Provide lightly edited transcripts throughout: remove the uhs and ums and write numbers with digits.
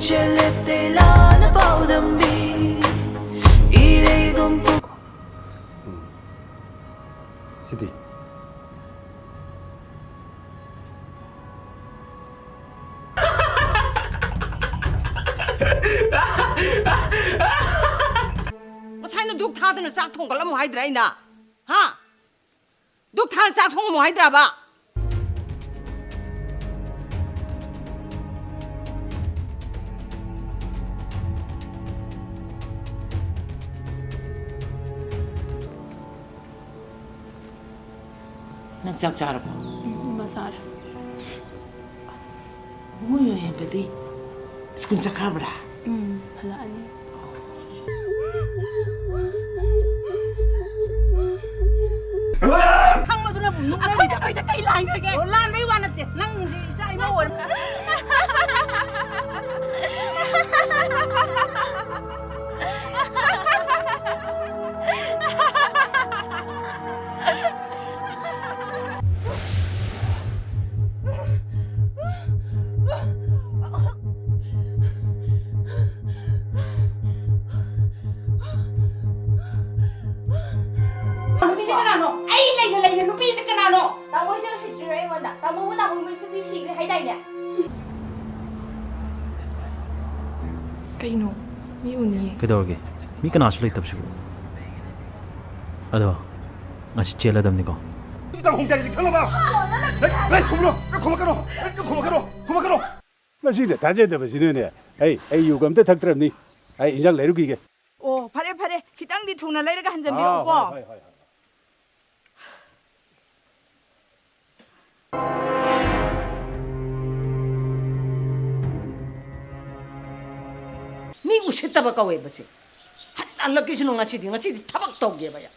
Siti. Masayna duk thadana sak thong kalam haidra ina. Ha? Duk thar sak thong mo haidra ba? Nang sak chara ba? Masar. Mo yo he bedi. Skun chakra bra. Hala ani. Khang ma duna bu nung na ida. Oi ta kai lan kage. O lan mai wa na te. Nang ji cha ina wor. Nupi se kana no. Ai lai na nupi se kana no. Tamoy siya si Chiro ay wanda. Tamoy mo nupi sigre hay tayo niya. Kaino. Mi uni. 그러게 미가 나sul 있답시고 아도 마치 젤라담니까 일단 공짜리지 켜놔봐. 왜 고물어? 고마카로, 고마카로. Masih dah taja dah masih ni. Hey, you come to thak teram ni. Hey, injak leru kige. 오, 파래 기땅 디 통나 레르가 한 잔 미로고. 니 우시다바 까왜 버지. 한 알럭기시는 ngasi 타박 떠오게 봐야.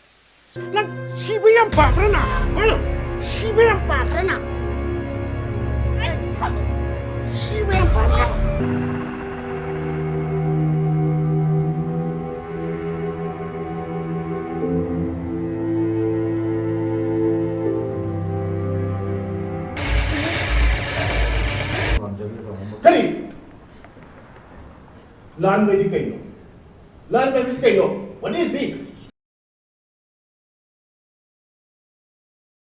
난 시부양 빠그러나. 시부양 빠그러나. 시부양 빠그러나. Kari, land Vedic kaino. Land Vedic kaino. What is this?